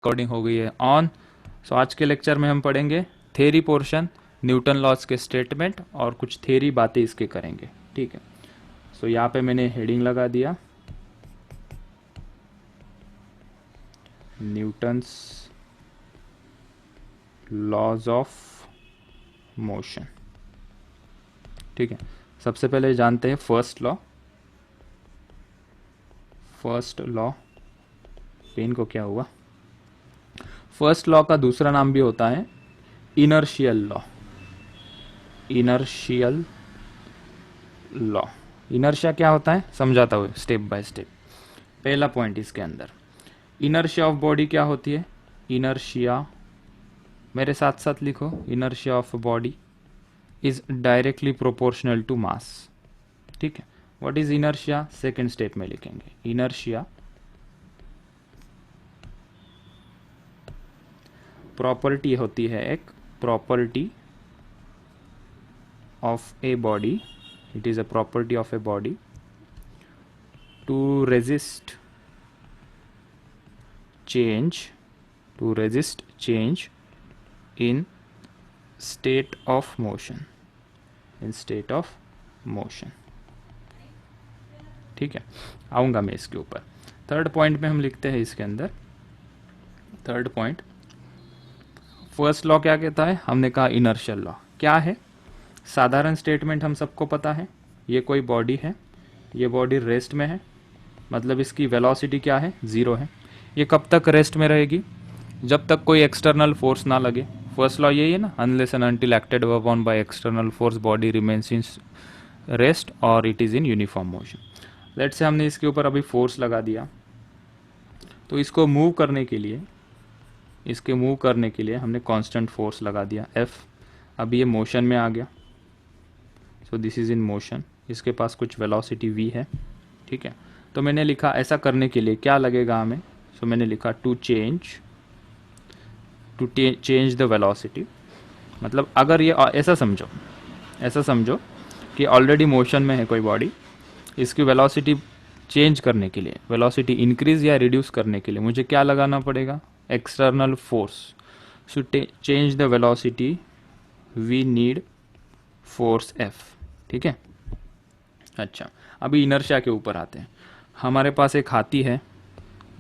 Recording हो गई है ऑन। सो आज के लेक्चर में हम पढ़ेंगे थ्योरी पोर्शन, न्यूटन लॉज के स्टेटमेंट और कुछ थ्योरी बातें इसके करेंगे। ठीक है, सो यहाँ पे मैंने हेडिंग लगा दिया न्यूटन्स लॉज ऑफ मोशन। ठीक है, सबसे पहले जानते हैं first law. First law pen को क्या हुआ? फर्स्ट लॉ का दूसरा नाम भी होता है inertial law. Inertial law, inertia क्या होता है समझाता हूँ स्टेप बाय स्टेप। पहला पॉइंट इसके अंदर, इनर्शिया ऑफ बॉडी क्या होती है? इनर्शिया, मेरे साथ साथ लिखो, inertia of body is directly proportional to mass. ठीक है, what is inertia? Second step में लिखेंगे। इनर्शिया प्रॉपर्टी होती है, एक property of a body, it is a property of a body to resist change, to resist change in state of motion, in state of motion। ठीक है, आऊँगा मैं इसके ऊपर। थर्ड पॉइंट में हम लिखते हैं इसके अंदर, थर्ड पॉइंट, फर्स्ट लॉ क्या कहता है? हमने कहा इनर्शियल लॉ क्या है? साधारण स्टेटमेंट हम सबको पता है, ये कोई बॉडी है, ये बॉडी रेस्ट में है, मतलब इसकी वेलोसिटी क्या है? ज़ीरो है। ये कब तक रेस्ट में रहेगी? जब तक कोई एक्सटर्नल फोर्स ना लगे। फर्स्ट लॉ यही है ना, unless and until acted upon by external force body remains in rest और it is in uniform motion. Let's say हमने इसके ऊपर अभी फोर्स लगा दिया, तो इसको मूव करने के लिए, इसके मूव करने के लिए हमने कांस्टेंट फोर्स लगा दिया F। अभी ये मोशन में आ गया, so this is in motion, इसके पास कुछ वेलोसिटी v है। ठीक है, तो मैंने लिखा ऐसा करने के लिए क्या लगेगा हमें? सो मैंने लिखा टू चेंज द वेलोसिटी। मतलब अगर ये ऐसा समझो, ऐसा समझो कि ऑलरेडी मोशन में है कोई बॉडी, इसकी वेलोसिटी चेंज करने के लिए, वेलोसिटी इंक्रीज या रिड्यूस करने के लिए मुझे क्या लगाना पड़ेगा? External force. So change the velocity we need force F। ठीक है, अच्छा अभी इनर्शिया के ऊपर आते हैं। हमारे पास एक हाथी है,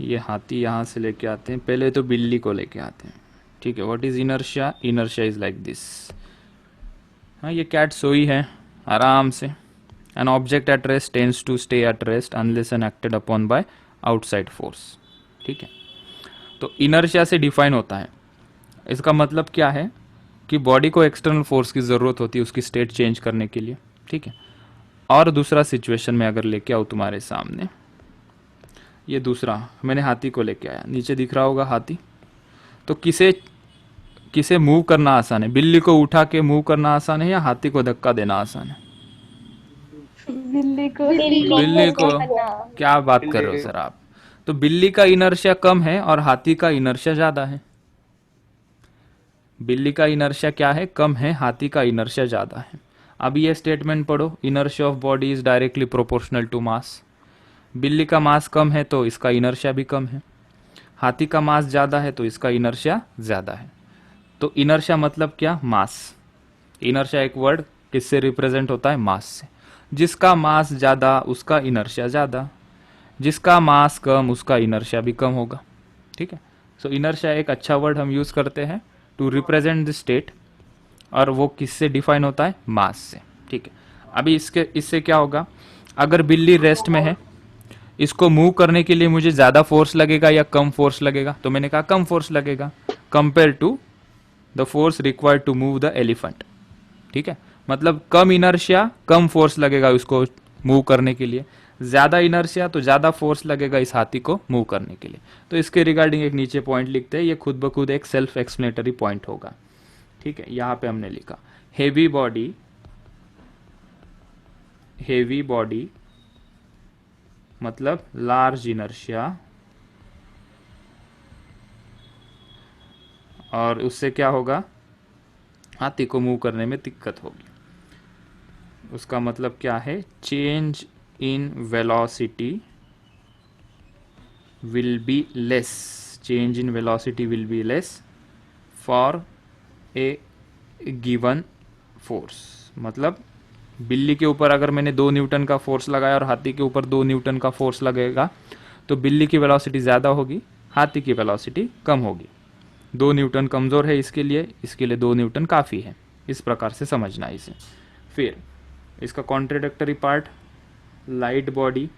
ये हाथी यहाँ से लेके आते हैं, पहले तो बिल्ली को लेके आते हैं। ठीक है, what is inertia? Inertia is like this. हाँ, ये कैट सोई है आराम से। An object at rest tends to stay at rest unless and acted upon by outside force. ठीक है, तो इनर्शिया से डिफाइन होता है, इसका मतलब क्या है कि बॉडी को एक्सटर्नल फोर्स की ज़रूरत होती है उसकी स्टेट चेंज करने के लिए। ठीक है, और दूसरा सिचुएशन में अगर लेके आओ तुम्हारे सामने, ये दूसरा मैंने हाथी को लेके आया, नीचे दिख रहा होगा हाथी, तो किसे मूव करना आसान है? बिल्ली को उठा के मूव करना आसान है या हाथी को धक्का देना आसान है? बिल्ली को। क्या बात कर रहे हो सर आप? तो बिल्ली का इनर्शिया कम है और हाथी का इनर्शिया ज़्यादा है। बिल्ली का इनर्शिया क्या है? कम है, हाथी का इनर्शिया ज़्यादा है। अभी ये स्टेटमेंट पढ़ो, inertia of body is directly proportional to mass. बिल्ली का मास कम है तो इसका इनर्शिया भी कम है, हाथी का मास ज़्यादा है तो इसका इनर्शिया ज़्यादा है। तो इनर्शिया मतलब क्या? मास। इनर्शिया एक वर्ड किससे रिप्रेजेंट होता है? मास से। जिसका मास ज़्यादा उसका इनर्शिया ज़्यादा, जिसका मास कम उसका इनर्शिया भी कम होगा। ठीक है, सो इनर्शिया एक अच्छा वर्ड हम यूज़ करते हैं टू रिप्रेजेंट द स्टेट, और वो किससे डिफाइन होता है? मास से। ठीक है, अभी इससे क्या होगा? अगर बिल्ली रेस्ट में है, इसको मूव करने के लिए मुझे ज़्यादा फोर्स लगेगा या कम फोर्स लगेगा? तो मैंने कहा कम फोर्स लगेगा, compare to the force required to move the elephant. ठीक है, मतलब कम इनर्शिया कम फोर्स लगेगा उसको मूव करने के लिए, ज़्यादा इनर्शिया तो ज़्यादा फोर्स लगेगा इस हाथी को मूव करने के लिए। तो इसके रिगार्डिंग एक नीचे पॉइंट लिखते हैं, ये खुद ब खुद एक सेल्फ एक्सप्लेनेटरी पॉइंट होगा। ठीक है, यहाँ पे हमने लिखा हेवी बॉडी मतलब लार्ज इनर्शिया, और उससे क्या होगा? हाथी को मूव करने में दिक्कत होगी। उसका मतलब क्या है? Change in velocity will be less, change in velocity will be less for a given force. मतलब बिल्ली के ऊपर अगर मैंने 2 न्यूटन का फोर्स लगाया और हाथी के ऊपर 2 न्यूटन का फोर्स लगेगा तो बिल्ली की वेलोसिटी ज़्यादा होगी, हाथी की वेलोसिटी कम होगी. 2 न्यूटन कमज़ोर है इसके लिए 2 न्यूटन काफ़ी है. इस प्रकार से समझना इसे. फिर इसका कॉन्ट्राडिक्टरी पार्ट, लाइट बॉडी.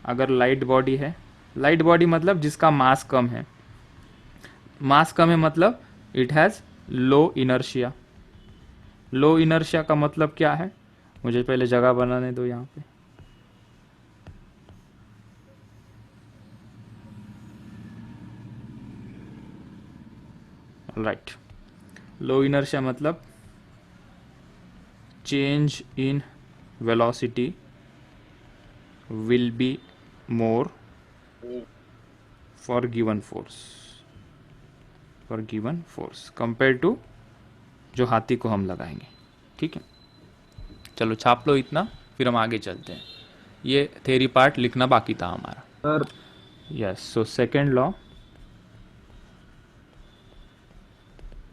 अगर लाइट बॉडी है, लाइट बॉडी मतलब जिसका मास कम है. मास कम है मतलब it has low inertia. Low inertia का मतलब क्या है? मुझे पहले जगह बनाने दो यहाँ पे. राइट. लो इनर्शिया मतलब change in velocity will be more for given force compared to जो हाथी को हम लगाएंगे. ठीक है, चलो छाप लो इतना, फिर हम आगे चलते हैं. ये थ्योरी पार्ट लिखना बाकी था हमारा. Sir yes. So second law,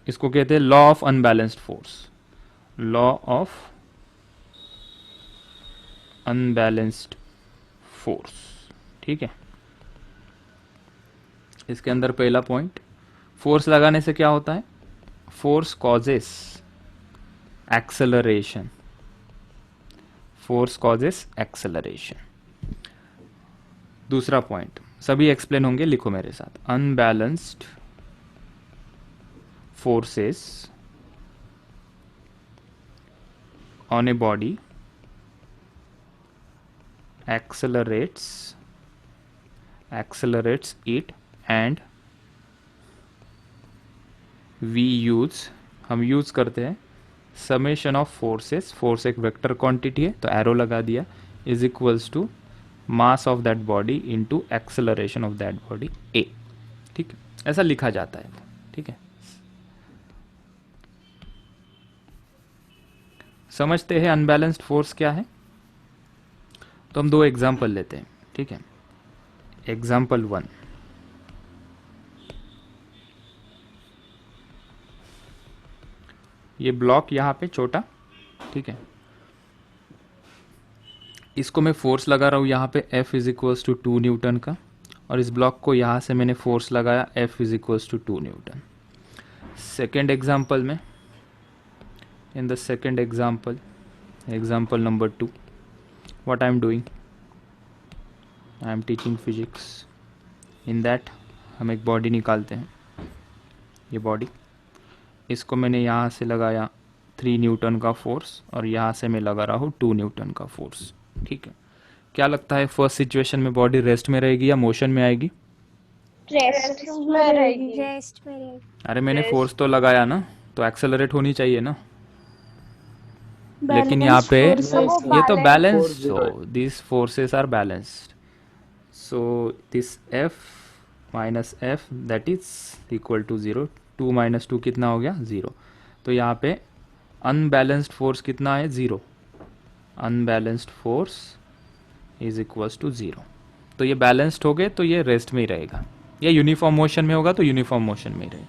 इसको कहते हैं law of unbalanced force. Law of unbalanced force. ठीक है, इसके अंदर पहला पॉइंट, फोर्स लगाने से क्या होता है? Force causes acceleration. Force causes acceleration. दूसरा पॉइंट सभी एक्सप्लेन होंगे, लिखो मेरे साथ. Unbalanced forces on a body accelerates it and हम यूज करते हैं समेशन ऑफ फोर्सेस. फोर्स एक वेक्टर क्वांटिटी है तो एरो लगा दिया, is equals to mass of that body into acceleration of that body a. ठीक है, ऐसा लिखा जाता है. ठीक है, समझते हैं अनबैलेंस्ड फोर्स क्या है. तो हम 2 एग्जाम्पल लेते हैं. ठीक है, एग्जाम्पल 1. ये ब्लॉक यहाँ पे छोटा, ठीक है, इसको मैं फोर्स लगा रहा हूँ यहाँ पे F is equals to 2 newton का, और इस ब्लॉक को यहाँ से मैंने फोर्स लगाया F is equals to 2 newton. Second example में, in the second example, example number 2, what I am doing, I am teaching physics. in that हम एक बॉडी निकालते हैं. ये बॉडी, इसको मैंने यहाँ से लगाया 3 न्यूटन का फोर्स और यहाँ से मैं लगा रहा हूँ 2 न्यूटन का फोर्स. ठीक है, क्या लगता है फर्स्ट सिचुएशन में बॉडी रेस्ट में रहेगी या मोशन में आएगी? रेस्ट में रहेगी. अरे मैंने फोर्स तो लगाया ना, तो एक्सेलरेट होनी चाहिए ना. लेकिन यहाँ पे ये तो balance, so this forces are balanced. सो दिस F minus F that is equal to 0. 2 minus 2 कितना हो गया? 0. तो यहाँ पे अनबैलेंस्ड फोर्स कितना है? 0. Unbalanced force is equals to 0. तो ये बैलेंस्ड हो गए तो ये रेस्ट में ही रहेगा. ये यूनिफॉर्म मोशन में होगा तो यूनिफॉर्म मोशन में ही रहेगा.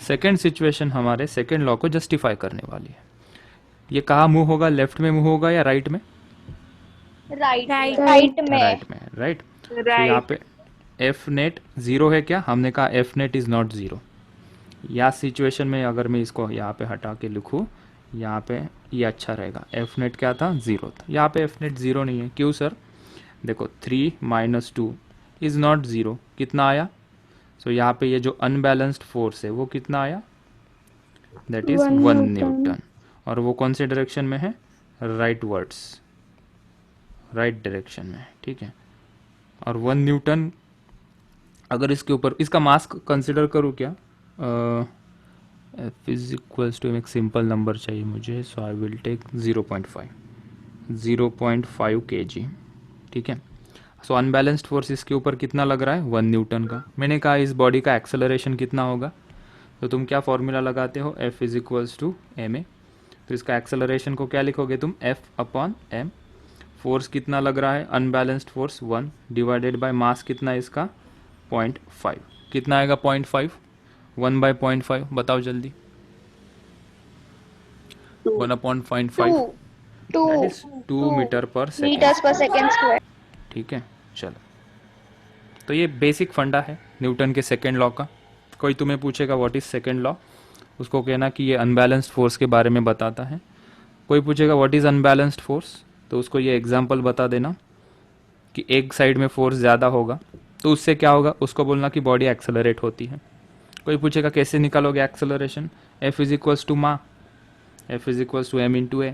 सेकेंड सिचुएशन हमारे सेकेंड लॉ को जस्टिफाई करने वाली है. ये कहाँ मूव होगा? लेफ्ट में मूव होगा या राइट में? राइट में. राइट में. राइट. तो यहाँ पे एफ नेट 0 है क्या? हमने कहा एफ नेट इज नॉट 0. या सिचुएशन में अगर मैं इसको यहाँ पे हटा के लिखूँ, यहाँ पे ये अच्छा रहेगा. एफ नेट क्या था? 0 था. यहाँ पे एफ नेट 0 नहीं है. क्यों सर? देखो 3 माइनस 2 इज नॉट 0. कितना आया? सो यहाँ पे ये जो अनबैलेंस्ड फोर्स है वो कितना आया? That is 1 Newton. और वो कौन से डायरेक्शन में है? राइट वर्ड्स, राइट डायरेक्शन में. ठीक है, और 1 न्यूटन अगर इसके ऊपर इसका मास कंसिडर करूँ क्या? F इज इक्वल्स टू, एक सिंपल नंबर चाहिए मुझे, सो आई विल टेक 0.5 kg. ठीक है, सो अनबैलेंस्ड फोर्स इसके ऊपर कितना लग रहा है? 1 न्यूटन का. मैंने कहा इस बॉडी का एक्सेलरेशन कितना होगा, तो तुम क्या फॉर्मूला लगाते हो? F is equals to ma. तो इसका एक्सेलरेशन को क्या लिखोगे तुम? F upon m. फोर्स कितना लग रहा है? Unbalanced force 1 divided by mass कितना है इसका? 0.5. कितना आएगा 0.5, 1/0.5, बताओ जल्दी। 1/0.5 2 दैट 2 इज 2 मीटर पर second. meters per second square. ठीक है, चलो। तो ये बेसिक फंडा है न्यूटन के सेकेंड लॉ का। कोई तुम्हें पूछेगा व्हाट इज सेकेंड लॉ, उसको कहना कि ये अनबैलेंस्ड फोर्स के बारे में बताता है। कोई पूछेगा व्हाट इज़ अनबैलेंस्ड फोर्स, तो उसको ये एग्जांपल बता देना कि एक साइड में फोर्स ज़्यादा होगा तो उससे क्या होगा, उसको बोलना कि बॉडी एक्सेलरेट होती है। कोई पूछेगा कैसे निकालोगे acceleration, F is equals to ma, F is equals to M into a,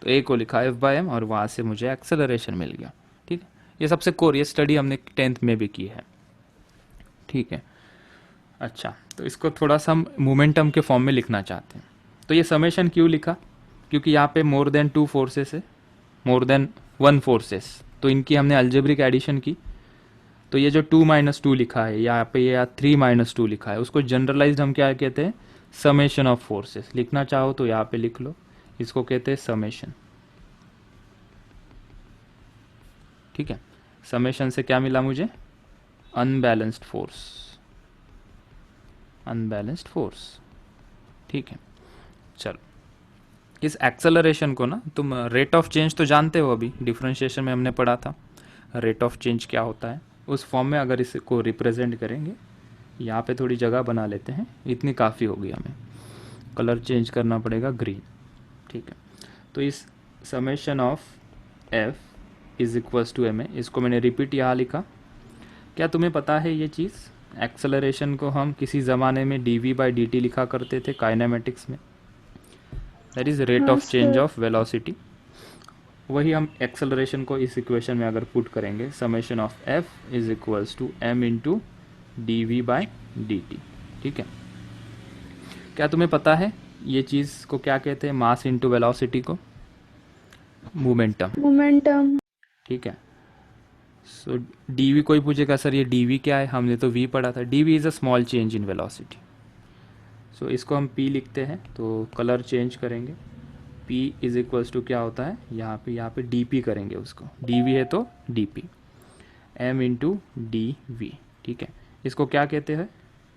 तो ए को लिखा एफ बाई एम और वहाँ से मुझे एक्सेलरेशन मिल गया। ठीक है, ये सबसे कोर, ये स्टडी हमने 10th में भी की है। ठीक है, अच्छा, तो इसको थोड़ा सा हम मोमेंटम के फॉर्म में लिखना चाहते हैं। तो ये समेशन क्यों लिखा, क्योंकि यहाँ पे मोर देन 2 फोर्सेस है, मोर देन 1 फोर्सेस, तो इनकी हमने अल्जेब्रिक एडिशन की। तो ये जो 2 - 2 लिखा है यहाँ पे, या 3 - 2 लिखा है, उसको जनरलाइज्ड हम क्या कहते हैं, समेशन ऑफ फोर्सेस। लिखना चाहो तो यहाँ पे लिख लो, इसको कहते हैं समेशन। ठीक है, समेशन से क्या मिला मुझे, अनबैलेंस्ड फोर्स, अनबैलेंस्ड फोर्स। ठीक है, चलो। इस एक्सेलरेशन को ना तुम रेट ऑफ चेंज तो जानते हो, अभी डिफरेंशिएशन में हमने पढ़ा था रेट ऑफ चेंज क्या होता है। उस फॉर्म में अगर इसको रिप्रेजेंट करेंगे, यहाँ पे थोड़ी जगह बना लेते हैं, इतनी काफ़ी होगी, हमें कलर चेंज करना पड़ेगा ग्रीन। ठीक है, तो इस summation of F is equals to M A, इसको मैंने रिपीट यहाँ लिखा। क्या तुम्हें पता है ये चीज़, एक्सेलरेशन को हम किसी ज़माने में dv/dt लिखा करते थे काइनेमेटिक्स में, दैट इज़ रेट हाँ of change sir. Of velocity. वही हम एक्सेलरेशन को इस इक्वेशन में अगर पुट करेंगे, summation of F is equals to M into dv/dt। ठीक है, क्या तुम्हें पता है ये चीज़ को क्या कहते हैं, मास इंटू वेलोसिटी को मोमेंटम। Momentum. ठीक है, सो dv, कोई पूछेगा सर ये dv क्या है, हमने तो v पढ़ा था, dv is a small change in velocity. So इसको हम p लिखते हैं, तो कलर चेंज करेंगे, p इज इक्वल्स टू क्या होता है, यहाँ पे dp करेंगे उसको, dv है तो dp, m इंटू dv। ठीक है, इसको क्या कहते हैं,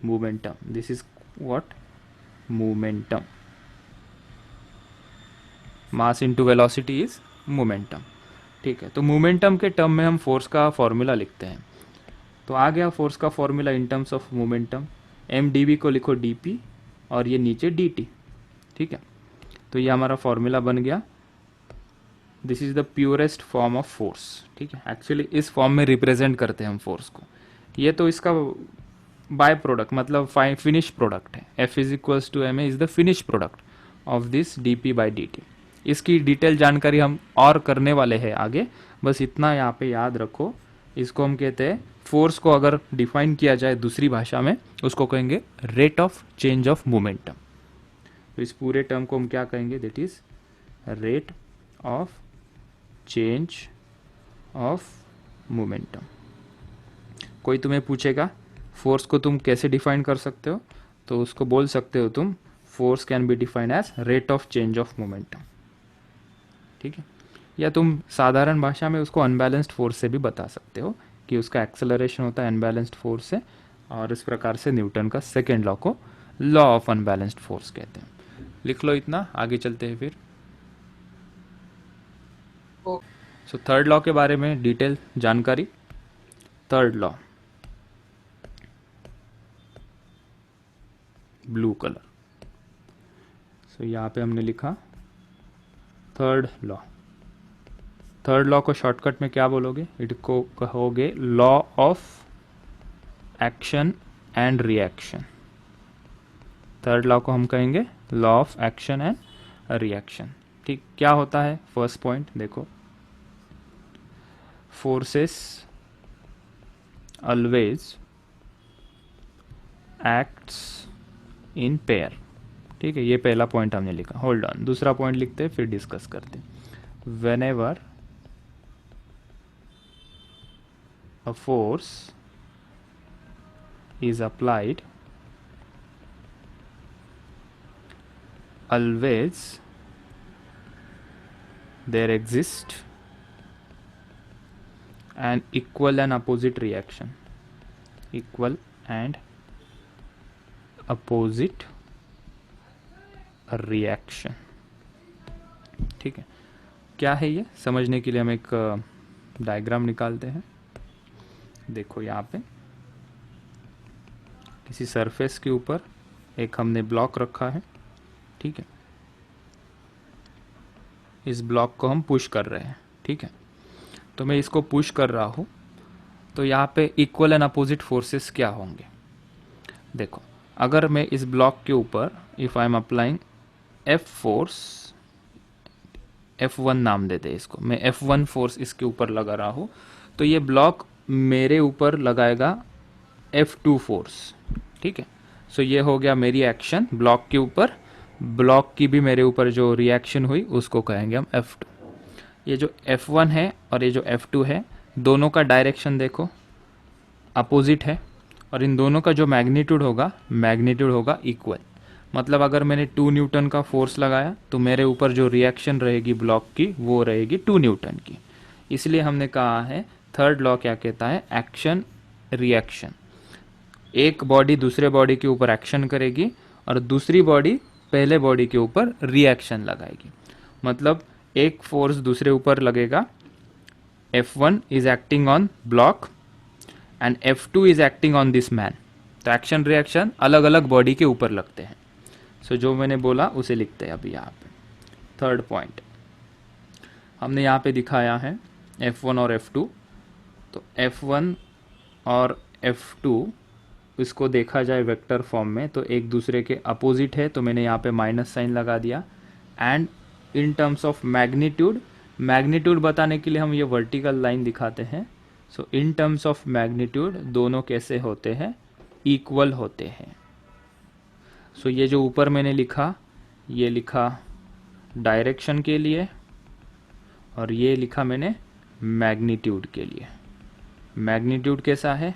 momentum. This is what, momentum. Mass into velocity is momentum. ठीक है, तो मोमेंटम के टर्म में हम फोर्स का फॉर्मूला लिखते हैं। तो आ गया फोर्स का formula in terms of momentum, M D V को लिखो डी पी और ये नीचे डी टी। ठीक है, तो ये हमारा फॉर्मूला बन गया। This is the purest form of force. ठीक है, एक्चुअली इस फॉर्म में रिप्रेजेंट करते हैं हम फोर्स को। ये तो इसका बाय प्रोडक्ट, मतलब फिनिश प्रोडक्ट है। F is equals to M A is the finish product of this D P by D T. इसकी डिटेल जानकारी हम और करने वाले हैं आगे, बस इतना यहाँ पे याद रखो। इसको हम कहते हैं, फोर्स को अगर डिफाइन किया जाए दूसरी भाषा में, उसको कहेंगे rate of change of momentum. तो इस पूरे टर्म को हम क्या कहेंगे, that is rate of change of momentum. कोई तुम्हें पूछेगा फोर्स को तुम कैसे डिफाइन कर सकते हो, तो उसको बोल सकते हो तुम, force can be define as rate of change of momentum. ठीक है, या तुम साधारण भाषा में उसको अनबैलेंस्ड फोर्स से भी बता सकते हो कि उसका एक्सेलरेशन होता है अनबैलेंस्ड फोर्स से, और इस प्रकार से न्यूटन का सेकेंड लॉ को लॉ ऑफ अनबैलेंस्ड फोर्स कहते हैं। लिख लो इतना, आगे चलते हैं फिर। सो थर्ड लॉ के बारे में डिटेल जानकारी। Third law, blue colour. So यहाँ पे हमने लिखा थर्ड लॉ। थर्ड लॉ को शॉर्टकट में क्या बोलोगे, इट को कहोगे law of action and reaction. Third law को हम कहेंगे law of action and reaction. ठीक, क्या होता है, फर्स्ट पॉइंट देखो, forces always acts in pair. ठीक है, ये पहला पॉइंट हमने लिखा, होल्ड ऑन। दूसरा पॉइंट लिखते हैं फिर डिस्कस करते हैं। Whenever a force is applied, always there exists an equal and opposite reaction, equal and opposite reaction. ठीक है, क्या है ये समझने के लिए हम एक डायग्राम निकालते हैं। देखो यहाँ पे किसी सरफेस के ऊपर एक हमने ब्लॉक रखा है। ठीक है, इस ब्लॉक को हम पुश कर रहे हैं। ठीक है, तो मैं इसको पुश कर रहा हूँ, तो यहाँ पे इक्वल एंड अपोजिट फोर्सेस क्या होंगे। देखो, अगर मैं इस ब्लॉक के ऊपर if I am applying F force, F1 नाम देते हैं इसको, मैं F1 फोर्स इसके ऊपर लगा रहा हूँ, तो ये ब्लॉक मेरे ऊपर लगाएगा F2 फोर्स। ठीक है, सो ये हो गया मेरी एक्शन ब्लॉक के ऊपर। ब्लॉक की भी मेरे ऊपर जो रिएक्शन हुई उसको कहेंगे हम F2। ये जो F1 है और ये जो F2 है, दोनों का डायरेक्शन देखो अपोजिट है, और इन दोनों का जो मैग्नीट्यूड होगा इक्वल। मतलब अगर मैंने 2 न्यूटन का फोर्स लगाया तो मेरे ऊपर जो रिएक्शन रहेगी ब्लॉक की वो रहेगी 2 न्यूटन की। इसलिए हमने कहा है थर्ड लॉ क्या कहता है, एक्शन रिएक्शन। एक बॉडी दूसरे बॉडी के ऊपर एक्शन करेगी और दूसरी बॉडी पहले बॉडी के ऊपर रिएक्शन लगाएगी। मतलब एक फोर्स दूसरे ऊपर लगेगा, F1 is acting on block and F2 is acting on this man. तो एक्शन रिएक्शन अलग अलग बॉडी के ऊपर लगते हैं। सो जो मैंने बोला उसे लिखते हैं अभी यहाँ पे। थर्ड पॉइंट हमने यहाँ पे दिखाया है F1 और F2। तो F1 और F2 इसको देखा जाए वेक्टर फॉर्म में तो एक दूसरे के अपोजिट है, तो मैंने यहाँ पे माइनस साइन लगा दिया। And in terms of magnitude बताने के लिए हम ये वर्टिकल लाइन दिखाते हैं। सो इन टर्म्स ऑफ मैग्नीट्यूड दोनों कैसे होते हैं, इक्वल होते हैं। सो ये जो ऊपर मैंने लिखा, ये लिखा डायरेक्शन के लिए और ये लिखा मैंने मैग्नीट्यूड के लिए। मैग्नीट्यूड कैसा है,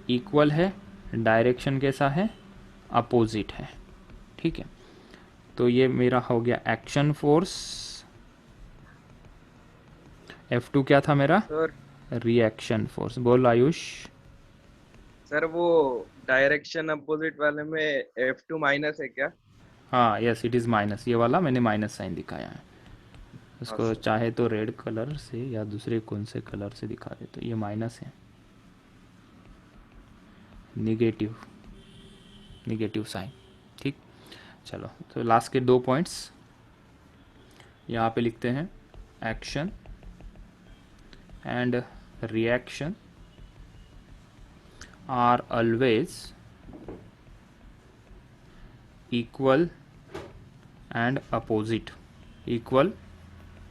इक्वल है। डायरेक्शन कैसा है, अपोजिट है। ठीक है, तो ये मेरा हो गया एक्शन फोर्स। F2 क्या था मेरा, सर रिएक्शन फोर्स। बोल आयुष। सर वो डायरेक्शन अपोजिट वाले में F2 माइनस है क्या? हाँ यस इट इज़ माइनस, ये वाला मैंने माइनस साइन दिखाया है। उसको हाँ, चाहे तो रेड कलर से या दूसरे कौन से कलर से दिखा दे, तो ये माइनस है, निगेटिव साइन। ठीक, चलो तो लास्ट के 2 पॉइंट्स यहाँ पे लिखते हैं। Action and reaction are always equal and opposite, equal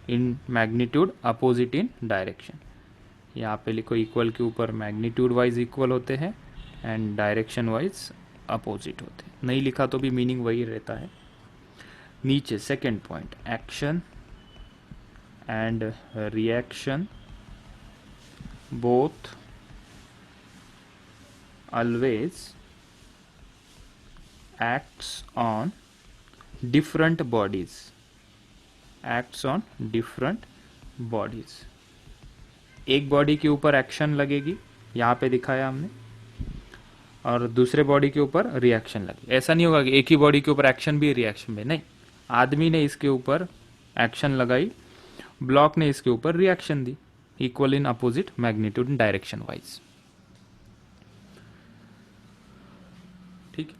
in magnitude, opposite in direction. यहाँ पे लिखो इक्वल के ऊपर मैग्नीट्यूड वाइज इक्वल होते हैं एंड डायरेक्शन वाइज अपोजिट होते हैं। नहीं लिखा तो भी मीनिंग वही रहता है। नीचे second point, action and reaction both always acts on different bodies, एक बॉडी के ऊपर एक्शन लगेगी, यहाँ पे दिखाया हमने, और दूसरे बॉडी के ऊपर रिएक्शन लगेगी। ऐसा नहीं होगा कि एक ही बॉडी के ऊपर एक्शन भी रिएक्शन भी, नहीं। आदमी ने इसके ऊपर एक्शन लगाई, ब्लॉक ने इसके ऊपर reaction the, equal in opposite magnitude in direction wise. ठीक,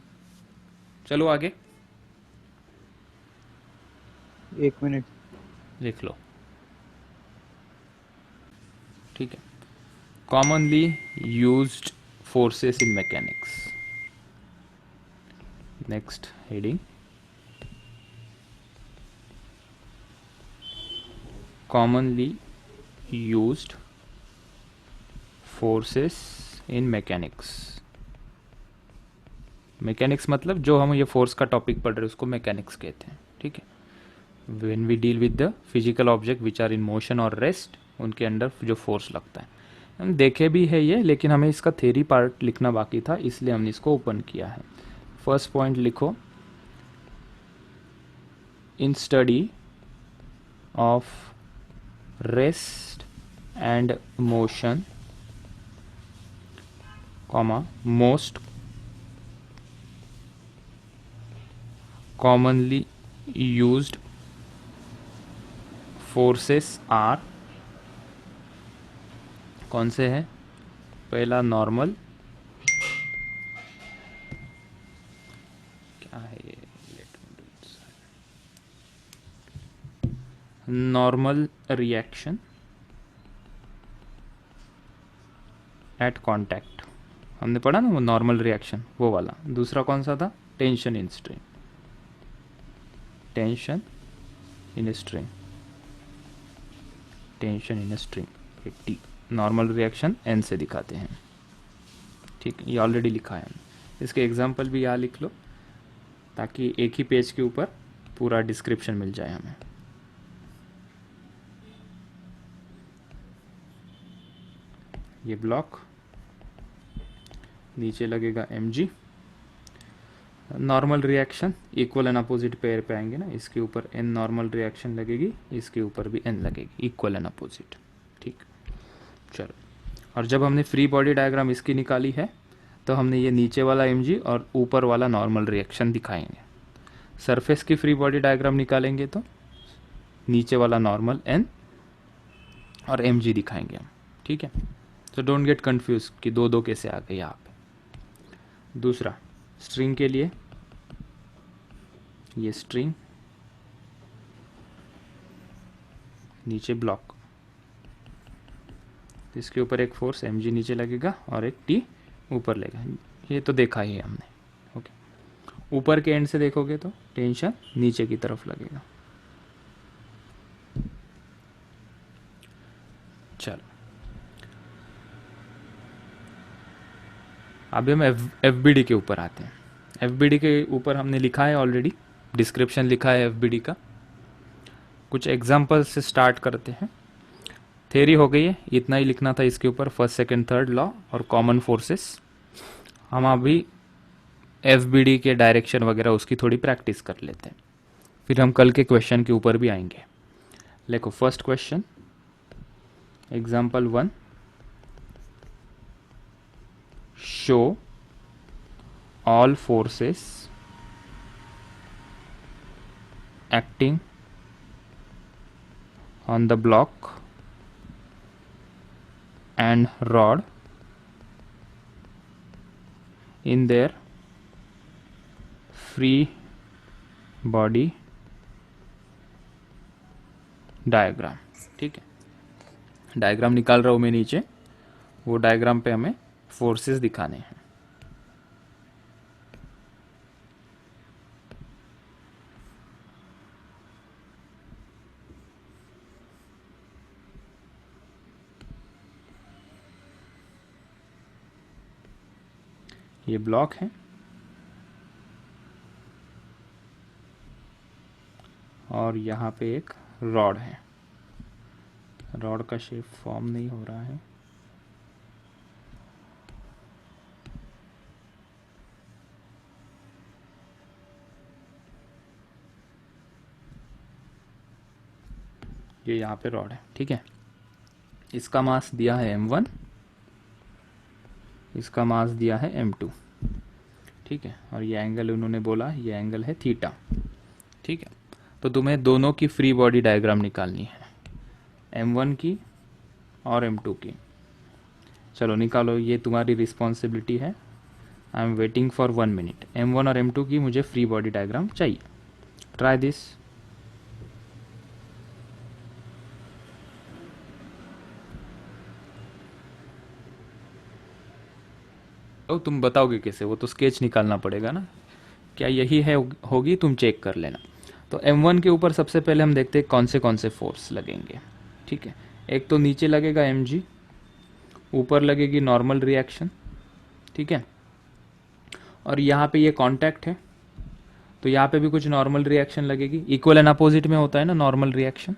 चलो आगे 1 मिनट लिख लो। ठीक है, commonly used forces in mechanics. Next heading, commonly used forces in mechanics. Mechanics मतलब जो हम ये फोर्स का टॉपिक पढ़ रहे हैं उसको मैकेनिक्स कहते हैं। ठीक है, when we deal with the physical object which are in motion और रेस्ट, उनके अंदर जो फोर्स लगता है। हम देखे भी है ये, लेकिन हमें इसका थ्योरी पार्ट लिखना बाकी था, इसलिए हमने इसको ओपन किया है। फर्स्ट पॉइंट लिखो, in study of rest and motion, comma most commonly used forces are, कौन से हैं? पहला नॉर्मल, क्या है ये, नॉर्मल रिएक्शन एट कांटेक्ट, हमने पढ़ा ना वो नॉर्मल रिएक्शन, वो वाला। दूसरा कौन सा था? Tension in string, tension in string, tension in string, T. Normal reaction N से दिखाते हैं, ठीक, ये ऑलरेडी लिखा है। इसके एग्जाम्पल भी यहाँ लिख लो ताकि एक ही पेज के ऊपर पूरा डिस्क्रिप्शन मिल जाए हमें। ये ब्लॉक, नीचे लगेगा mg, normal reaction equal and opposite pair पे आएंगे ना, इसके ऊपर n नॉर्मल रिएक्शन लगेगी, इसके ऊपर भी n लगेगी, इक्वल एंड अपोजिट, ठीक। चलो, और जब हमने फ्री बॉडी डायग्राम इसकी निकाली है तो हमने ये नीचे वाला mg और ऊपर वाला नॉर्मल रिएक्शन दिखाएंगे। सरफेस की फ्री बॉडी डायग्राम निकालेंगे तो नीचे वाला नॉर्मल n और mg दिखाएंगे हम, ठीक है। तो डोंट गेट कंफ्यूज कि दो दो कैसे आ गए यहाँ पे। दूसरा, स्ट्रिंग के लिए ये स्ट्रिंग, नीचे ब्लॉक, इसके ऊपर एक फोर्स mg नीचे लगेगा और एक t ऊपर लगेगा, ये तो देखा ही है हमने, ओके। ऊपर के एंड से देखोगे तो टेंशन नीचे की तरफ लगेगा। चलो, अभी हम FBD के ऊपर आते हैं। FBD के ऊपर हमने लिखा है ऑलरेडी, डिस्क्रिप्शन लिखा है FBD का। कुछ एग्जांपल से स्टार्ट करते हैं। थ्योरी हो गई है, इतना ही लिखना था इसके ऊपर, फर्स्ट सेकंड थर्ड लॉ और कॉमन फोर्सेस। हम अभी FBD के डायरेक्शन वगैरह उसकी थोड़ी प्रैक्टिस कर लेते हैं, फिर हम कल के क्वेश्चन के ऊपर भी आएंगे। देखो, first question, example 1, show all forces acting on the block and rod in their free body diagram, ठीक है। डायग्राम निकाल रहा हूँ मैं नीचे, वो डायग्राम पे हमें फोर्सेस दिखाने हैं। ये ब्लॉक है और यहाँ पे एक रॉड है। रॉड का शेप फॉर्म नहीं हो रहा है, ये यहाँ पे रॉड है, ठीक है। इसका मास दिया है m1, इसका मास दिया है m2, ठीक है। और ये एंगल उन्होंने बोला ये एंगल है थीटा, ठीक है। तो तुम्हें दोनों की फ्री बॉडी डायग्राम निकालनी है, m1 की और m2 की। चलो निकालो, ये तुम्हारी रिस्पॉन्सिबिलिटी है। I am waiting for 1 minute. m1 और m2 की मुझे फ्री बॉडी डायग्राम चाहिए। Try this. तो तुम बताओगे कैसे, वो तो स्केच निकालना पड़ेगा ना। क्या यही है होगी, तुम चेक कर लेना। तो m1 के ऊपर सबसे पहले हम देखते हैं कौन से फोर्स लगेंगे, ठीक है। एक तो नीचे लगेगा mg, ऊपर लगेगी नॉर्मल रिएक्शन, ठीक है। और यहाँ पे ये कांटेक्ट है, तो यहाँ पे भी कुछ नॉर्मल रिएक्शन लगेगी। इक्वल एंड अपोजिट में होता है ना नॉर्मल रिएक्शन।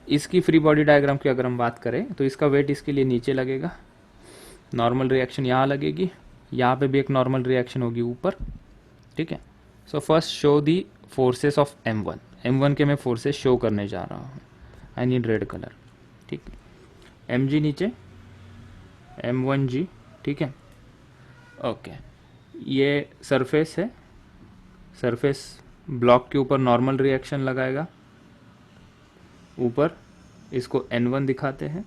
इसकी फ्री बॉडी डायग्राम की अगर हम बात करें तो इसका वेट इसके लिए नीचे लगेगा, नॉर्मल रिएक्शन यहाँ लगेगी, यहाँ पे भी एक नॉर्मल रिएक्शन होगी ऊपर, ठीक है। So first show the forces of m1। m1 के मैं फोर्सेस शो करने जा रहा हूँ। आई नीड रेड कलर, ठीक है। mg नीचे, m1g, ठीक है, ओके। ये सरफेस है सरफेस ब्लॉक के ऊपर नॉर्मल रिएक्शन लगाएगा, ऊपर इसको N1 दिखाते हैं,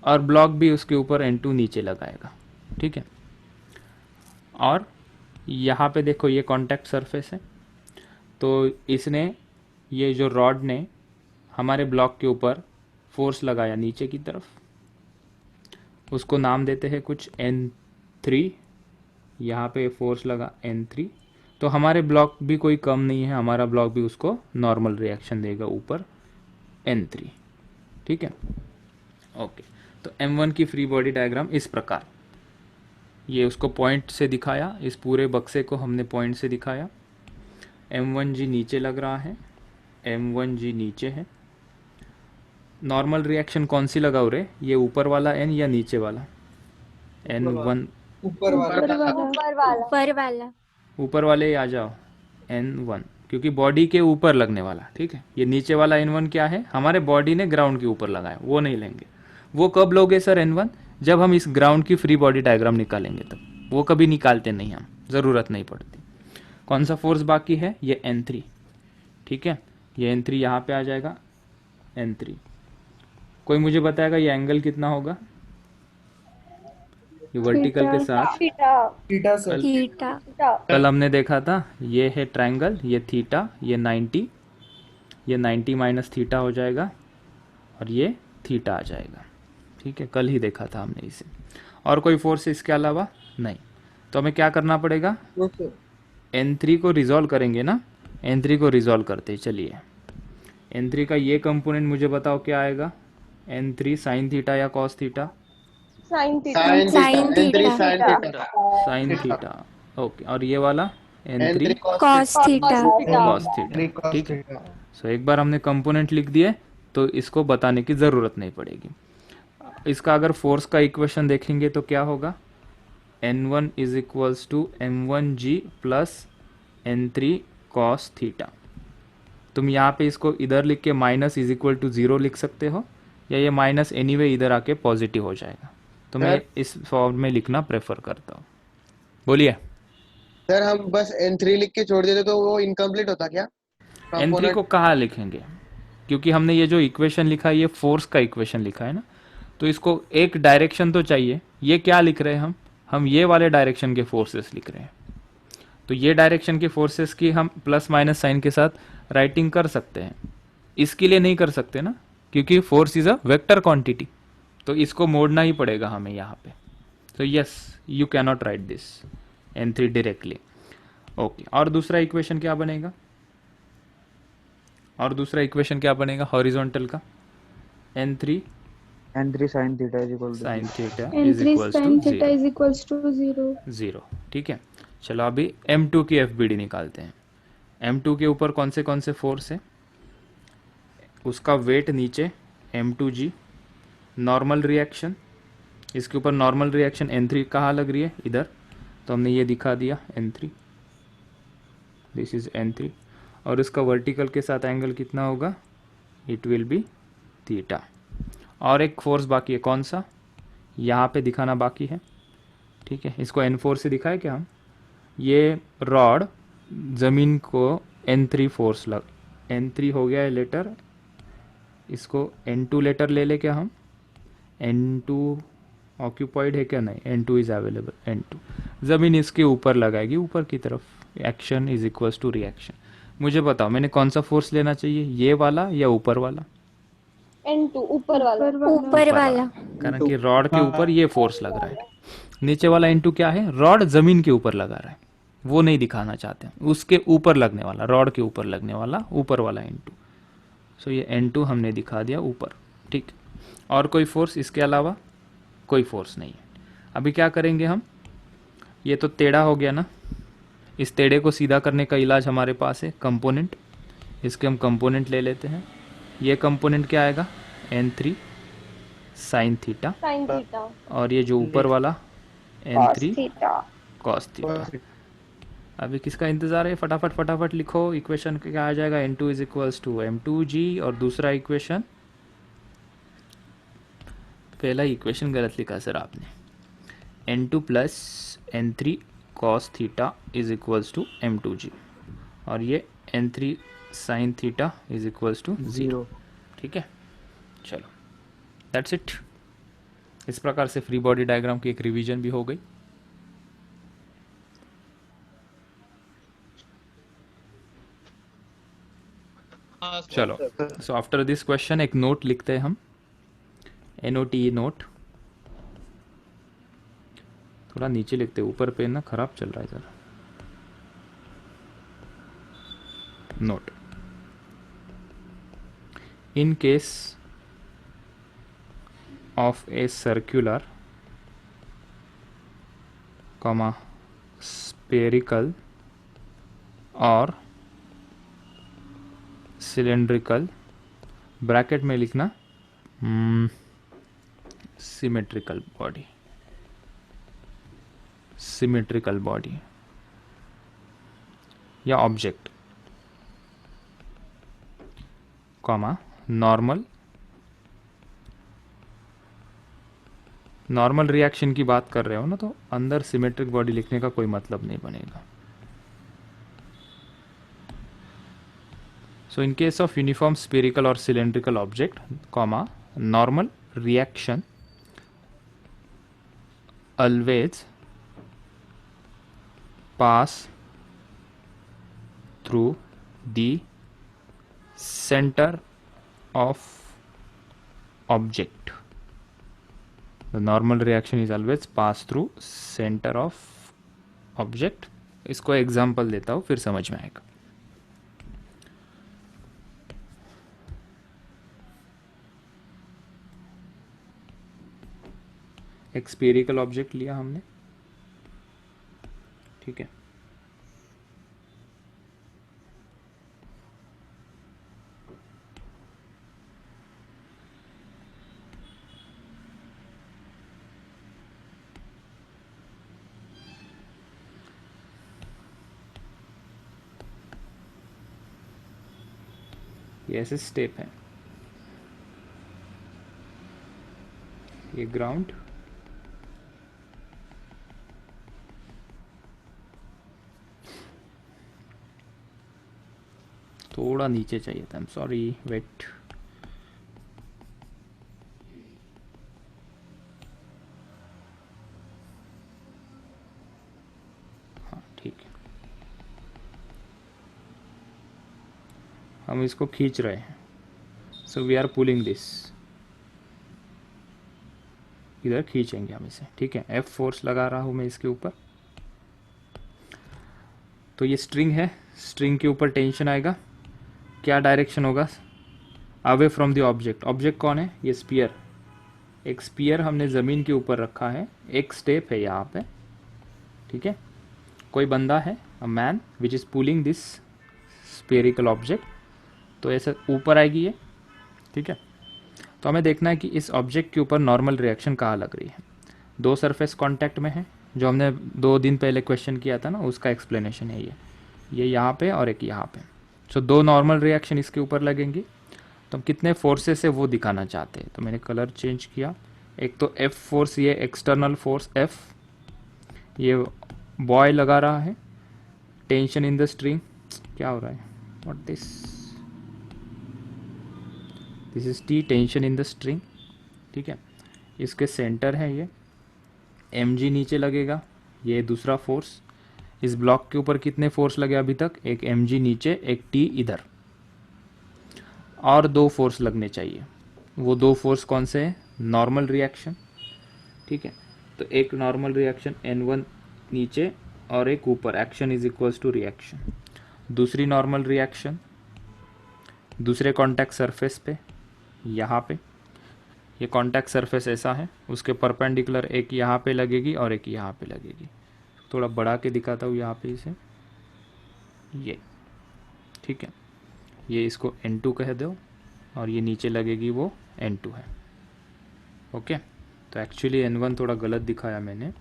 और ब्लॉक भी उसके ऊपर N2 नीचे लगाएगा, ठीक है। और यहाँ पे देखो ये कांटेक्ट सरफेस है, तो इसने, ये जो रॉड ने हमारे ब्लॉक के ऊपर फोर्स लगाया नीचे की तरफ, उसको नाम देते हैं कुछ N3, यहाँ पे फोर्स लगा N3, तो हमारे ब्लॉक भी कोई कम नहीं है, हमारा ब्लॉक भी उसको नॉर्मल रिएक्शन देगा ऊपर N3, ठीक है। ओके, तो M1 की फ्री बॉडी डायग्राम इस प्रकार, ये उसको पॉइंट से दिखाया, इस पूरे बक्से को हमने पॉइंट से दिखाया। M1G नीचे लग रहा है, M1G नीचे है। नॉर्मल रिएक्शन कौन सी लगाओ रे, ये ऊपर वाला N या नीचे वाला N1? ऊपर वाला ऊपर वाला ऊपर वाले आ जाओ, N1, क्योंकि बॉडी के ऊपर लगने वाला, ठीक है। ये नीचे वाला N1 क्या है, हमारे बॉडी ने ग्राउंड के ऊपर लगाया, वो नहीं लेंगे। वो कब लोगे सर N1? जब हम इस ग्राउंड की फ्री बॉडी डायग्राम निकालेंगे तब। वो कभी निकालते नहीं हम, ज़रूरत नहीं पड़ती। कौन सा फोर्स बाकी है, ये N3, ठीक है। ये N3 यहाँ पे आ जाएगा, N3। कोई मुझे बताएगा ये एंगल कितना होगा, ये वर्टिकल के साथ? Theta sir. कल हमने देखा था, ये है ट्रायंगल, ये थीटा, ये 90, ये 90 माइनस थीटा हो जाएगा, और ये थीटा आ जाएगा, ठीक है। कल ही देखा था हमने इसे। और कोई फोर्स इसके अलावा नहीं। तो हमें क्या करना पड़ेगा, N3 को रिजॉल्व करेंगे ना। N3 को रिजॉल्व करते चलिए। N3 का ये कंपोनेंट मुझे बताओ क्या आएगा, N3 साइन थीटा या cos theta? Sine sine theta, okay. और ये वाला N3 cos theta cos theta, ठीक है। सो एक बार हमने कंपोनेंट लिख दिए तो इसको बताने की ज़रूरत नहीं पड़ेगी। इसका अगर फोर्स का इक्वेशन देखेंगे तो क्या होगा, N1 is equals to M1G plus N3 cos theta. तुम यहाँ पे इसको इधर लिख के माइनस इज इक्वल टू 0 लिख सकते हो, या ये माइनस एनीवे इधर आके पॉजिटिव हो जाएगा। तो मैं इस फॉर्म में लिखना प्रेफर करता हूँ। बोलिए सर, हम बस N3 लिख के छोड़ देते तो वो इनकम्प्लीट होता क्या? N3 को कहाँ लिखेंगे, क्योंकि हमने ये जो इक्वेशन लिखा है ये फोर्स का इक्वेशन लिखा है ना, तो इसको एक डायरेक्शन तो चाहिए। ये क्या लिख रहे हैं हम ये वाले डायरेक्शन के फोर्सेस लिख रहे हैं। तो ये डायरेक्शन के फोर्सेस की हम प्लस माइनस साइन के साथ राइटिंग कर सकते हैं, इसके लिए नहीं कर सकते ना, क्योंकि force is a vector quantity, तो इसको मोड़ना ही पड़ेगा हमें यहाँ पे। तो yes, you can not right this N3 directly, okay. और दूसरा इक्वेशन क्या बनेगा, हॉरिजॉन्टल का? N3 sin theta is equal to sine theta is equals to 0। ठीक है। चलो अभी M2 की FBD निकालते हैं। M2 के ऊपर कौन से फोर्स है, उसका वेट नीचे M2G, नॉर्मल रिएक्शन, इसके ऊपर नॉर्मल रिएक्शन N3 कहाँ लग रही है, इधर, तो हमने ये दिखा दिया N3, दिस इज N3। और इसका वर्टिकल के साथ एंगल कितना होगा, इट विल बी थीटा। और एक फोर्स बाकी है, कौन सा, यहाँ पे दिखाना बाकी है, ठीक है। इसको N4 से दिखाए क्या हम, ये रॉड ज़मीन को N3 फोर्स लग, N3 हो गया है लेटर, इसको N2 लेटर ले ले क्या हम, N2 ऑक्यूपाइड है क्या, नहीं, N2 इज अवेलेबल, N2 ज़मीन इसके ऊपर लगाएगी, ऊपर की तरफ, action is equals to reaction. मुझे बताओ मैंने कौन सा फोर्स लेना चाहिए, ये वाला या ऊपर वाला? N2 ऊपर वाला कारण कि रॉड के ऊपर ये फोर्स लग रहा है। नीचे वाला N2 क्या है, रॉड जमीन के ऊपर लगा रहा है, वो नहीं दिखाना चाहते, उसके ऊपर लगने वाला, रॉड के ऊपर लगने वाला ऊपर वाला N2। सो ये N2 हमने दिखा दिया ऊपर, ठीक। और कोई फोर्स इसके अलावा कोई फोर्स नहीं है। अभी क्या करेंगे हम, ये तो टेढ़ा हो गया ना, इस टेढ़े को सीधा करने का इलाज हमारे पास है, कंपोनेंट। इसके हम कंपोनेंट ले लेते हैं। ये कंपोनेंट क्या आएगा, N3 साइन थीटा, और ये जो ऊपर वाला N3 कॉस थीटा। अभी किसका इंतजार है, फटाफट लिखो। इक्वेशन क्या आ जाएगा, N2 is equals to M2G, और दूसरा इक्वेशन, पहला इक्वेशन गलत लिखा सर आपने, N2 plus N3 cos theta is equals to m2g और ये n3 sin theta is equals to 0। ठीक है, चलो दैट्स इट। इस प्रकार से फ्री बॉडी डायग्राम की एक रिवीजन भी हो गई। चलो, सो आफ्टर दिस क्वेश्चन एक नोट लिखते हैं हम, NOTE नोट। थोड़ा नीचे लिखते हैं, ऊपर पेन ना खराब चल रहा है जरा। Note, in case of a circular comma spherical और सिलेंड्रिकल, ब्रैकेट में लिखना सिमेट्रिकल बॉडी, सिमेट्रिकल बॉडी या object, comma normal, normal reaction की बात कर रहे हो ना, तो अंदर सिमेट्रिक बॉडी लिखने का कोई मतलब नहीं बनेगा। So in case of uniform spherical or cylindrical object, comma, normal reaction always pass through the center of object. The normal reaction is always pass through center of object. इसको example देता हूँ, फिर समझ में आएगा। एक स्फेरिकल ऑब्जेक्ट लिया हमने, ठीक है, ये ऐसे स्टेप है, ये ग्राउंड, थोड़ा नीचे चाहिए था, आई एम सॉरी, वेट, हाँ ठीक है, हम इसको खींच रहे हैं, so we are pulling this, इधर खींचेंगे हम इसे, ठीक है, F फोर्स लगा रहा हूँ मैं इसके ऊपर। तो ये स्ट्रिंग है, स्ट्रिंग के ऊपर टेंशन आएगा, क्या डायरेक्शन होगा, away from the object. Object कौन है, ये स्पीयर, एक स्पीयर हमने ज़मीन के ऊपर रखा है, एक स्टेप है यहाँ पे, ठीक है, कोई बंदा है, a man which is pulling this spherical object, तो ऐसे ऊपर आएगी ये, ठीक है। तो हमें देखना है कि इस ऑब्जेक्ट के ऊपर नॉर्मल रिएक्शन कहाँ लग रही है। दो सरफेस कांटेक्ट में है, जो हमने 2 दिन पहले क्वेश्चन किया था ना, उसका एक्सप्लेनेशन है ये यहाँ पे और एक यहाँ पे। सो 2 नॉर्मल रिएक्शन इसके ऊपर लगेंगी, तो हम कितने फोर्सेस है वो दिखाना चाहते हैं। तो मैंने कलर चेंज किया, एक तो F फोर्स, ये एक्सटर्नल फोर्स F, ये बॉय लगा रहा है, टेंशन इन द स्ट्रिंग, क्या हो रहा है, what this is T, tension in the string, ठीक है, इसके सेंटर है ये, mg नीचे लगेगा, ये दूसरा फोर्स। इस ब्लॉक के ऊपर कितने फोर्स लगे अभी तक, एक mg नीचे, एक T इधर, और 2 फोर्स लगने चाहिए। वो 2 फोर्स कौन से हैं, नॉर्मल रिएक्शन, ठीक है, तो एक नॉर्मल रिएक्शन N1 नीचे और एक ऊपर, action is equals to reaction. दूसरी नॉर्मल रिएक्शन दूसरे कॉन्टैक्ट सरफेस पे, यहाँ पे, ये कॉन्टैक्ट सरफेस ऐसा है, उसके परपेंडिकुलर एक यहाँ पे लगेगी और एक यहाँ पे लगेगी। थोड़ा बढ़ा के दिखाता हूँ यहाँ पे इसे, ये, ठीक है, ये इसको N2 कह दो और ये नीचे लगेगी वो N2 है, ओके। तो एक्चुअली N1 थोड़ा गलत दिखाया मैंने,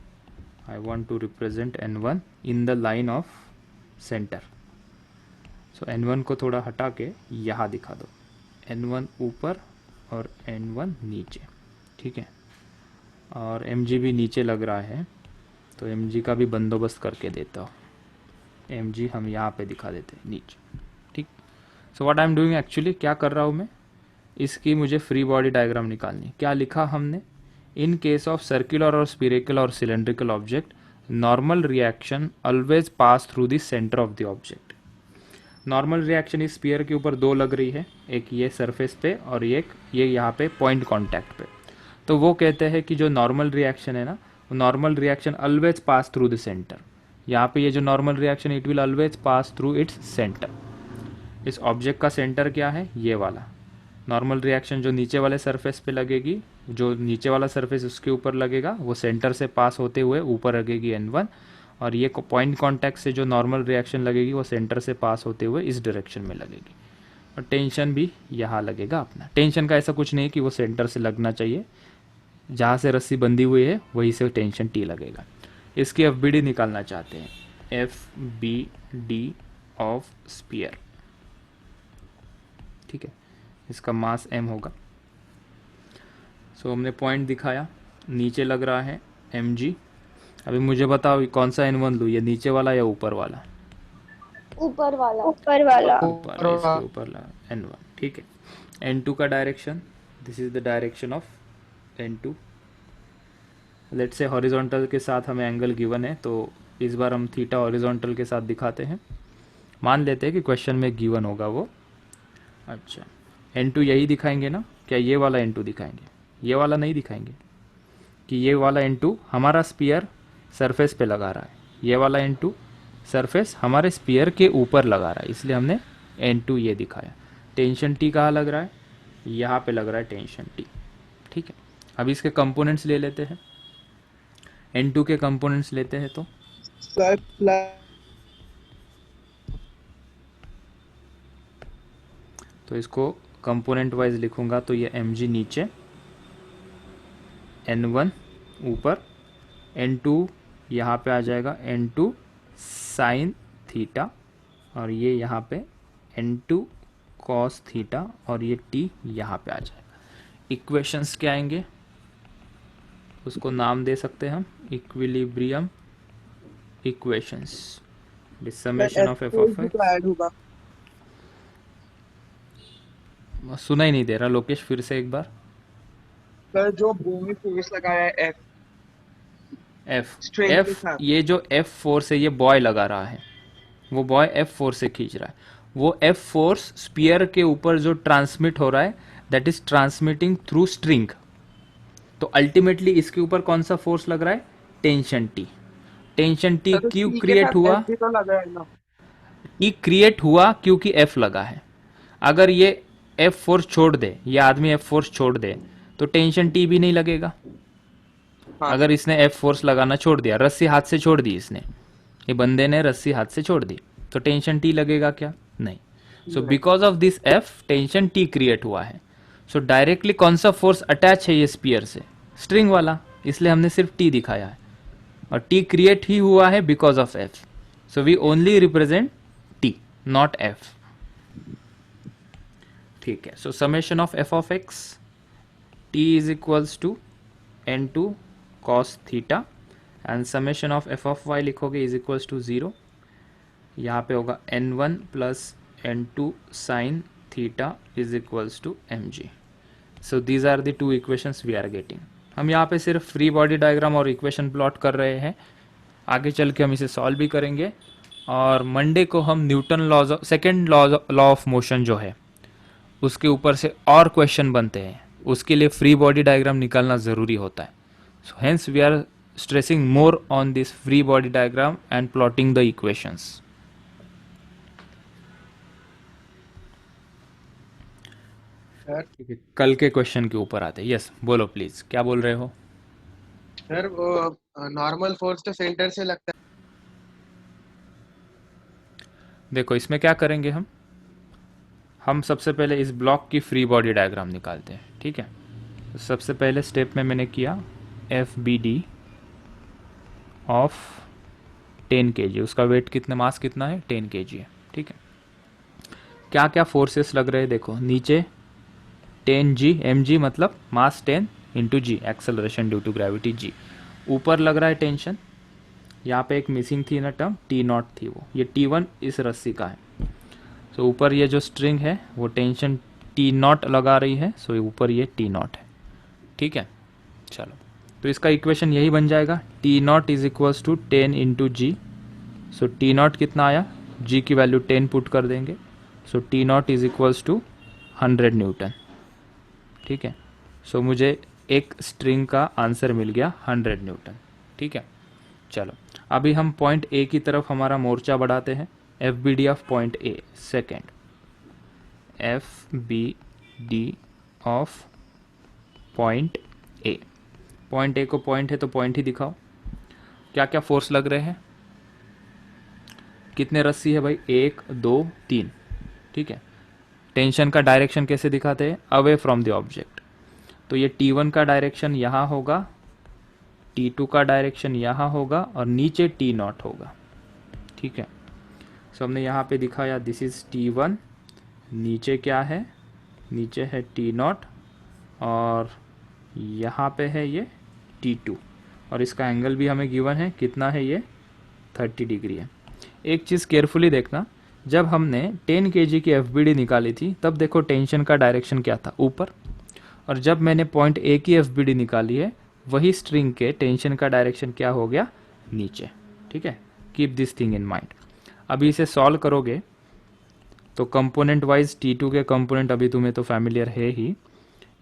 I want to represent N1 in the line of centre. So N1 को थोड़ा हटा के यहाँ दिखा दो, N1 ऊपर और N1 नीचे, ठीक है, और mg भी नीचे लग रहा है, तो mg का भी बंदोबस्त करके देता हूँ। mg हम यहाँ पे दिखा देते हैं नीचे, ठीक। So what I am doing actually, क्या कर रहा हूँ मैं, इसकी मुझे फ्री बॉडी डायग्राम निकालनी। क्या लिखा हमने, इन केस ऑफ सर्कुलर और स्पिरिकल और cylindrical object normal reaction always pass through the centre of the object. Normal reaction इस स्पीयर के ऊपर दो लग रही है, एक ये सरफेस पे और एक ये यहाँ पे पॉइंट कांटेक्ट पे। तो वो कहते हैं कि जो नॉर्मल रिएक्शन है ना, normal reaction always pass through the centre. यहाँ पे ये जो normal reaction it will always pass through its centre. इस ऑब्जेक्ट का सेंटर क्या है, ये वाला। नॉर्मल रिएक्शन जो नीचे वाले सरफेस पे लगेगी, जो नीचे वाला सरफेस उसके ऊपर लगेगा, वो सेंटर से पास होते हुए ऊपर लगेगी n1, और ये पॉइंट कांटेक्ट से जो नॉर्मल रिएक्शन लगेगी वो सेंटर से पास होते हुए इस डायरेक्शन में लगेगी। और टेंशन भी यहाँ लगेगा अपना। टेंशन का ऐसा कुछ नहीं कि वो सेंटर से लगना चाहिए, जहाँ से रस्सी बंधी हुई है वहीं से टेंशन टी लगेगा। इसकी एफ बी डी निकालना चाहते हैं, F B D of sphere, ठीक है। इसका मास m होगा। सो हमने पॉइंट दिखाया, नीचे लग रहा है mg। अभी मुझे बताओ कौन सा n1 लूँ, ये नीचे वाला या ऊपर वाला? ऊपर वाला। ऊपर वाला। ऊपर, इसके ऊपर लगा n1, ठीक है। n2 का direction, this is the direction of n2। Let's say horizontal के साथ हमें एंगल गिवन है, तो इस बार हम थीटा हॉरिजॉन्टल के साथ दिखाते हैं। मान लेते हैं कि क्वेश्चन में गिवन होगा वो। अच्छा, n2 यही दिखाएंगे ना, क्या ये वाला n2 दिखाएंगे? ये वाला नहीं दिखाएंगे कि ये वाला n2 हमारा स्पीयर सरफेस पे लगा रहा है, ये वाला n2 सरफेस हमारे स्पीयर के ऊपर लगा रहा है, इसलिए हमने n2 ये दिखाया। टेंशन t कहाँ लग रहा है, यहाँ पे लग रहा है टेंशन t, ठीक है। अब इसके कंपोनेंट्स ले लेते हैं, n2 के कंपोनेंट्स लेते हैं। तो इसको कंपोनेंट वाइज लिखूंगा, तो ये mg नीचे, n1 ऊपर, n2 यहाँ पे आ जाएगा n2 साइन थीटा, और ये यहाँ पे n2 कॉस थीटा, और ये t यहाँ पे आ जाएगा। इक्वेशंस क्या आएंगे, उसको नाम दे सकते हैं हम equilibrium equations. Summation of F of x, सुना ही नहीं दे रहा लोकेश, फिर से एक बार। सर जो भूमि फोर्स लगाया है एफ, ये जो एफ फोर्स है ये बॉय लगा रहा है, वो बॉय एफ फोर्स से खींच रहा है। वो एफ फोर्स स्पीयर के ऊपर जो ट्रांसमिट हो रहा है, that is transmitting through string. तो अल्टीमेटली इसके ऊपर कौन सा फोर्स लग रहा है, टेंशन टी। टेंशन टी क्यों क्रिएट हुआ, टी क्रिएट हुआ क्योंकि एफ लगा है। अगर ये एफ फोर्स छोड़ दे, ये आदमी एफ फोर्स छोड़ दे, तो टेंशन टी भी नहीं लगेगा। अगर इसने एफ फोर्स लगाना छोड़ दिया, रस्सी हाथ से छोड़ दी इसने, ये बंदे ने रस्सी हाथ से छोड़ दी, तो टेंशन टी लगेगा क्या, नहीं। So because of this F tension T create हुआ है। सो डायरेक्टली कौन सा फोर्स अटैच है ये स्पीयर से, स्ट्रिंग वाला, इसलिए हमने सिर्फ टी दिखाया है, और टी क्रिएट ही हुआ है because of F. So we only represent T, not F, ठीक है। So summation of F of X, T is equals to n2 cos theta, and summation of F of Y लिखोगे is equals to 0। यहाँ पे होगा n1 plus n2 sine theta is equals to mg। So these are the two equations we are getting. हम यहाँ पे सिर्फ free body diagram और equation plot कर रहे हैं, आगे चल के हम इसे सॉल्व भी करेंगे। और मंडे को हम Newton laws, second law of motion जो है उसके ऊपर से और क्वेश्चन बनते हैं, उसके लिए फ्री बॉडी डायग्राम निकालना ज़रूरी होता है। So hence we are stressing more on this free body diagram and plotting the equations. ठीक है, कल के क्वेश्चन के ऊपर आते हैं। यस बोलो प्लीज, क्या बोल रहे हो? सर वो नॉर्मल फोर्स तो सेंटर से लगता है। देखो इसमें क्या करेंगे हम सबसे पहले इस ब्लॉक की फ्री बॉडी डायग्राम निकालते हैं, ठीक है। तो सबसे पहले स्टेप में मैंने किया F B D of 10 kg, उसका वेट कितना, मास कितना है 10 kg है, ठीक है। क्या क्या फोर्सेस लग रहे हैं देखो, नीचे 10g mg मतलब mass 10 into G, acceleration due to gravity g। ऊपर लग रहा है टेंशन यहाँ पे एक मिसिंग थी ना टर्म, टी नॉट थी वो, ये T1 इस रस्सी का है। सो ऊपर ये जो स्ट्रिंग है वो टेंशन टी नॉट लगा रही है, सो ऊपर ये टी नॉट है। ठीक है, चलो तो इसका इक्वेशन यही बन जाएगा, T not is equals to 10 into ji. So T not कितना आया, जी की वैल्यू 10 पुट कर देंगे, so T not is equals to 100 Newton. ठीक है, सो मुझे एक स्ट्रिंग का आंसर मिल गया 100 न्यूटन। ठीक है, चलो अभी हम पॉइंट ए की तरफ हमारा मोर्चा बढ़ाते हैं। F B D of point A, second F B D of point A. Point A को पॉइंट है तो पॉइंट ही दिखाओ। क्या क्या फोर्स लग रहे हैं, कितने रस्सी है भाई, 1 2 3। ठीक है, टेंशन का डायरेक्शन कैसे दिखाते हैं, अवे फ्रॉम द ऑब्जेक्ट। तो ये T1 का डायरेक्शन यहाँ होगा, T2 का डायरेक्शन यहाँ होगा और नीचे T0 होगा। ठीक है, सो हमने यहाँ पे दिखाया दिस इज T1, नीचे क्या है, नीचे है T0 और यहाँ पे है ये T2 और इसका एंगल भी हमें गिवन है, कितना है ये 30 डिग्री है। एक चीज़ केयरफुली देखना, जब हमने 10 kg की FBD निकाली थी तब देखो टेंशन का डायरेक्शन क्या था, ऊपर, और जब मैंने पॉइंट ए की FBD निकाली है वही स्ट्रिंग के टेंशन का डायरेक्शन क्या हो गया, नीचे। ठीक है, keep this thing in mind. अभी इसे सॉल्व करोगे तो कंपोनेंट वाइज T2 के कंपोनेंट अभी तुम्हें तो फैमिलियर है ही,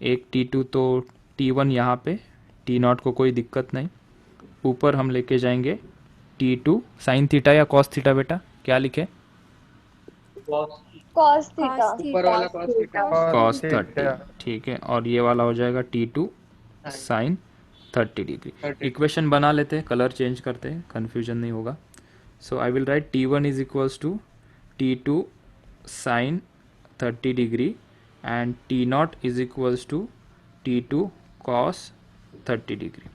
एक T2 तो T1 यहाँ पे, T0 को कोई दिक्कत नहीं, ऊपर हम लेके जाएंगे T2 साइन थीटा या कॉस थीटा, बेटा क्या लिखे, cos थीटा। ऊपर वाला cos थीटा। कॉस 30। ठीक है, और ये वाला हो जाएगा T2 साइन 30 डिग्री। इक्वेशन बना लेते हैं, कलर चेंज करते हैं, कन्फ्यूजन नहीं होगा। So I will write T1 is equals to T2 sine 30 degree and T0 is equals to T2 cos 30 degree.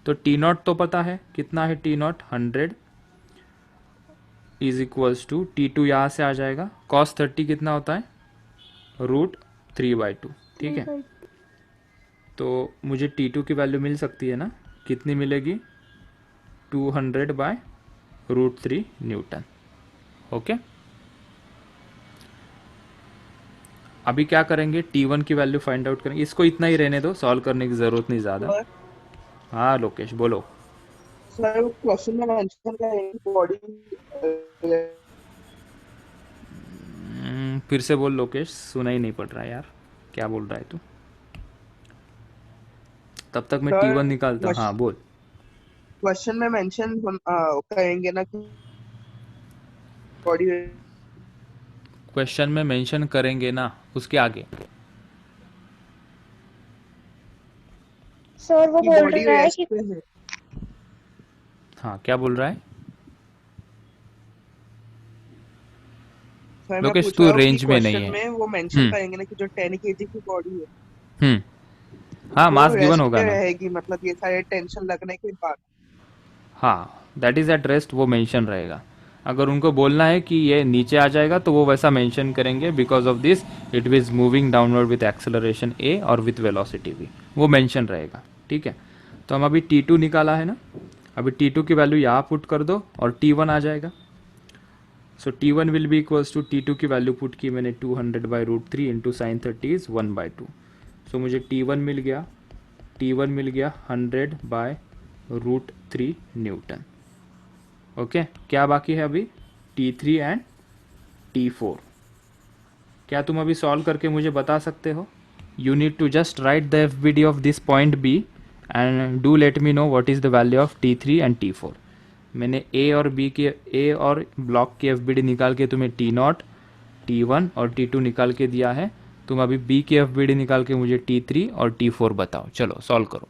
तो T0 तो पता है कितना है, T0 100 is equals to T2 यहाँ से आ जाएगा, कॉस 30 कितना होता है, √3/2। ठीक है, तो मुझे T2 की वैल्यू मिल सकती है ना, कितनी मिलेगी, 200/√3 न्यूटन। ओके, अभी क्या करेंगे, T1 की वैल्यू फाइंड आउट करेंगे। इसको इतना ही रहने दो, सॉल्व करने की ज़रूरत नहीं ज़्यादा। हाँ लोकेश बोलो। सर वो क्वेश्चन में मेंशन करेंगे बॉडी फिर से बोल लोकेश, सुना ही नहीं पड़ रहा यार, क्या बोल रहा है तू। तब तक मैं सर, T1 निकालता हूँ। हाँ बोल। क्वेश्चन में मेंशन करेंगे ना कि बॉडी क्वेश्चन में मेंशन करेंगे ना, उसके आगे सर वो बोल बॉडी रहा है कि है। हाँ क्या बोल रहा है सर, मैं लोकेश, पूछ तू रहा हूँ कि रेंज में नहीं क्वेश्चन है। में वो मेंशन करेंगे ना कि जो 10 kg की बॉडी है हाँ वो मास गिवन रेस्ट होगा पे ना। रहेगी, मतलब ये सारे टेंशन लगने के बाद। हाँ दैट इज एट रेस्ट, वो मेंशन रहेगा। अगर उनको बोलना है कि ये नीचे आ जाएगा तो वो वैसा मेंशन करेंगे, because of this it is moving downward with acceleration a और विथ वेलोसिटी भी, वो मेंशन रहेगा। ठीक है, तो हम अभी T2 निकाला है ना, अभी T2 की वैल्यू यहाँ पुट कर दो और T1 आ जाएगा। So T1 will be equals to, T2 की वैल्यू पुट की मैंने 200/√3 इंटू साइन 30 इज 1/2। सो मुझे T1 मिल गया, T1 मिल गया 100/√3 न्यूटन। ओके, क्या बाकी है अभी, T3 एंड T4। क्या तुम अभी सॉल्व करके मुझे बता सकते हो? You need to just write the FBD of this point B and do let me know what is the value of T3 and T4। मैंने A और B के, A और ब्लॉक की FBD निकाल के तुम्हें T0, T1 और T2 निकाल के दिया है। तुम अभी B की FBD निकाल के मुझे T3 और T4 बताओ। चलो सॉल्व करो।